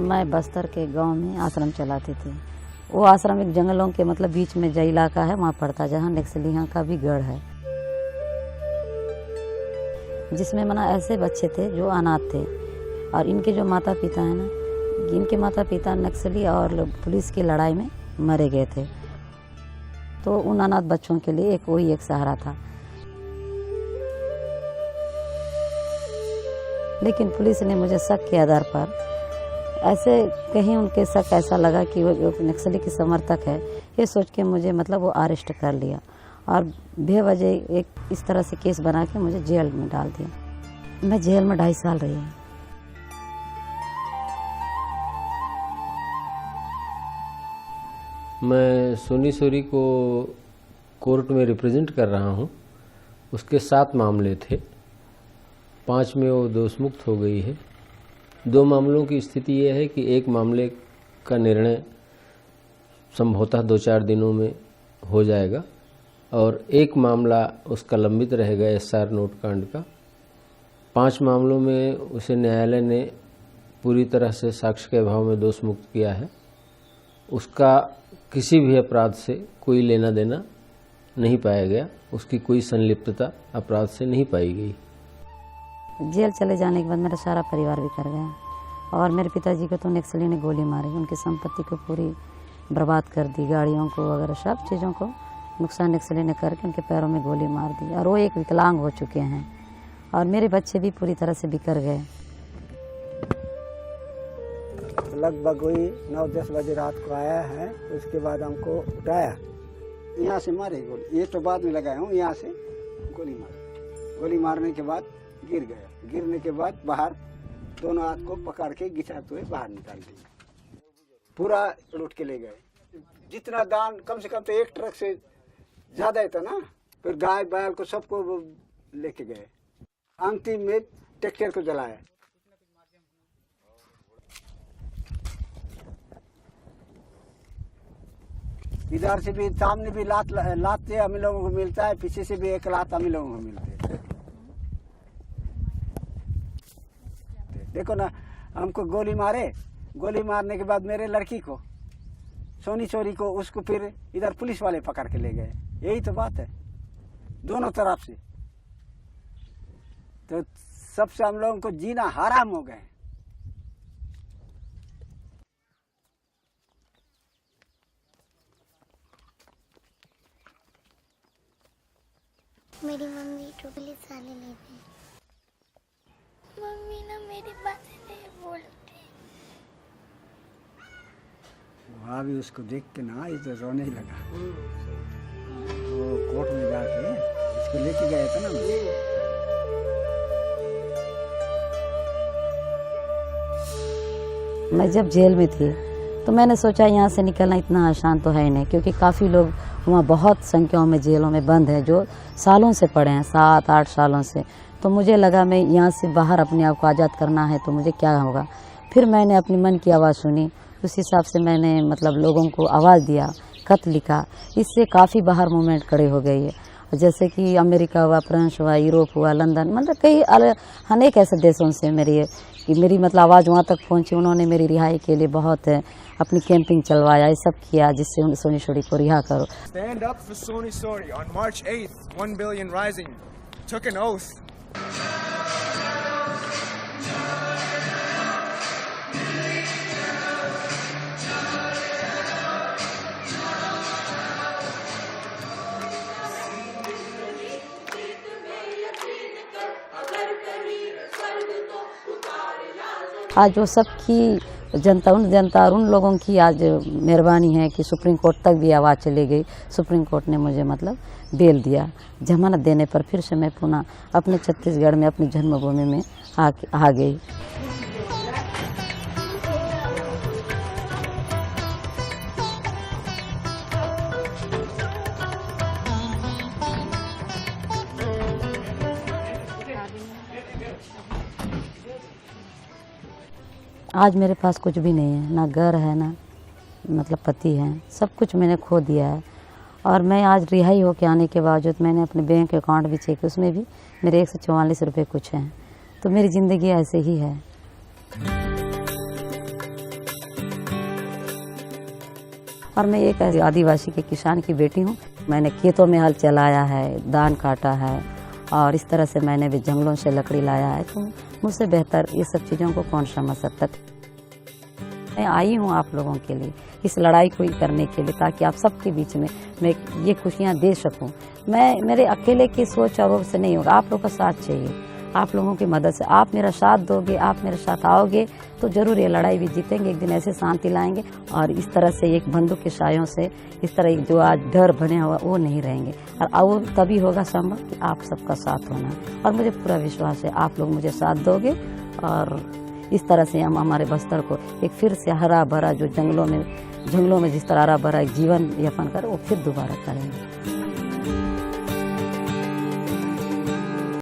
मैं बस्तर के गांव में आश्रम चलाती थी। वो आश्रम एक जंगलों के मतलब बीच में जो इलाका है वहाँ पड़ता, जहाँ नक्सलियों का भी गढ़ है, जिसमें मना ऐसे बच्चे थे जो अनाथ थे और इनके जो माता पिता हैं ना, इनके माता पिता नक्सली और पुलिस की लड़ाई में मरे गए थे। तो उन अनाथ बच्चों के लिए वही एक सहारा था। लेकिन पुलिस ने मुझे शक के आधार पर ऐसे कहीं उनके शक ऐसा लगा कि वो नक्सली की समर्थक है, ये सोच के मुझे मतलब वो अरेस्ट कर लिया और बेवजह एक इस तरह से केस बना के मुझे जेल में डाल दिया। मैं जेल में 2.5 साल रही हूँ। मैं सोनी सोरी को कोर्ट में रिप्रेजेंट कर रहा हूँ। उसके 7 मामले थे, 5 में वो दोषमुक्त हो गई है। 2 मामलों की स्थिति ये है कि एक मामले का निर्णय संभवतः 2-4 दिनों में हो जाएगा और एक मामला उसका लंबित रहेगा SR नोट कांड का। 5 मामलों में उसे न्यायालय ने पूरी तरह से साक्ष्य के अभाव में दोषमुक्त किया है। उसका किसी भी अपराध से कोई लेना देना नहीं पाया गया, उसकी कोई संलिप्तता अपराध से नहीं पाई गई। जेल चले जाने के बाद मेरा सारा परिवार बिखर गया और मेरे पिताजी को तो नक्सली ने गोली मारी, उनकी संपत्ति को पूरी बर्बाद कर दी, गाड़ियों को वगैरह सब चीज़ों को नुकसान नक्सली ने करके उनके पैरों में गोली मार दी और वो एक विकलांग हो चुके हैं और मेरे बच्चे भी पूरी तरह से बिखर गए। लगभग वही 9-10 बजे रात को आया है। उसके बाद हमको उठाया, यहाँ से मारे गोली, ये तो बाद में लगाया हूँ, यहाँ से गोली मारने के बाद गिर गया। गिरने के बाद बाहर दोनों हाथ को पकड़ के घिसाते हुए बाहर निकाल दिया, पूरा लूट के ले गए। जितना दान कम से कम तो 1 ट्रक से ज्यादा ही था ना, फिर गाय बैल को सबको लेके गए। अंतिम में ट्रैक्टर को जलाया। इधर से भी सामने भी लात हम लोगों को मिलता है, पीछे से भी एक लात हम लोगों को मिलती है। देखो ना, हमको गोली मारने के बाद मेरे लड़की को सोनी सोरी को, उसको फिर इधर पुलिस वाले पकड़ के ले गए। यही तो बात है दोनों तरफ से। तो सबसे हम लोगों को जीना हराम हो गए। मेरी मम्मी तो पुलिस वाले ले गए। मम्मी ना मेरी बातें नहीं बोलती। वहाँ भी उसको देख के ना ये तो रोने ही लगा। वो कोर्ट में जाके इसको लेके गए थे ना। मैं जब जेल में थी तो मैंने सोचा यहाँ से निकलना इतना आसान तो है ही नहीं, क्योंकि काफ़ी लोग वहाँ बहुत संख्याओं में जेलों में बंद हैं जो सालों से पड़े हैं, 7-8 सालों से। तो मुझे लगा मैं यहाँ से बाहर अपने आप को आज़ाद करना है तो मुझे क्या होगा। फिर मैंने अपनी मन की आवाज़ सुनी, उस हिसाब से मैंने मतलब लोगों को आवाज़ दिया, खत लिखा। इससे काफ़ी बाहर मूवमेंट खड़े हो गई है। जैसे कि अमेरिका हुआ, फ्रांस हुआ, यूरोप हुआ, लंदन, मतलब कई अनेक ऐसे देशों से मेरी मतलब आवाज़ वहाँ तक पहुँची। उन्होंने मेरी रिहाई के लिए बहुत अपनी कैंपिंग चलवाया, ये सब किया जिससे सोनी सोरी को रिहा करो। Stand up for Soni Sori on March 8th, 1 billion rising. Took an oath. आज वो सबकी जनता और उन लोगों की आज मेहरबानी है कि सुप्रीम कोर्ट तक भी आवाज़ चली गई। सुप्रीम कोर्ट ने मुझे मतलब बेल दिया। जमानत देने पर फिर से मैं पुनः अपने छत्तीसगढ़ में अपनी जन्मभूमि में आ गई। आज मेरे पास कुछ भी नहीं है, ना घर है ना मतलब पति है, सब कुछ मैंने खो दिया है। और मैं आज रिहाई होकर आने के बावजूद मैंने अपने बैंक अकाउंट भी चेक, उसमें भी मेरे 144 रुपये कुछ हैं। तो मेरी ज़िंदगी ऐसे ही है। और मैं एक ऐसे आदिवासी के किसान की बेटी हूँ। मैंने खेतों में हल चलाया है, धान काटा है और इस तरह से मैंने भी जंगलों से लकड़ी लाया है। तो मुझसे बेहतर ये सब चीज़ों को कौन समझ सकता। मैं आई हूँ आप लोगों के लिए, इस लड़ाई को करने के लिए, ताकि आप सबके बीच में मैं ये खुशियाँ दे सकूँ। मेरे अकेले की सोच और से नहीं होगा, आप लोगों का साथ चाहिए। आप लोगों की मदद से आप मेरा साथ दोगे, आप मेरे साथ आओगे तो जरूर ये लड़ाई भी जीतेंगे। एक दिन ऐसे शांति लाएंगे और इस तरह से एक बंदूक के सायों से इस तरह जो आज डर बने हुआ वो नहीं रहेंगे। और तभी होगा संभव कि आप सबका साथ होना। और मुझे पूरा विश्वास है आप लोग मुझे साथ दोगे और इस तरह से हम हमारे बस्तर को एक फिर से हरा भरा, जो जंगलों में जिस तरह हरा भरा जीवन यापन करें वो फिर दोबारा करेंगे।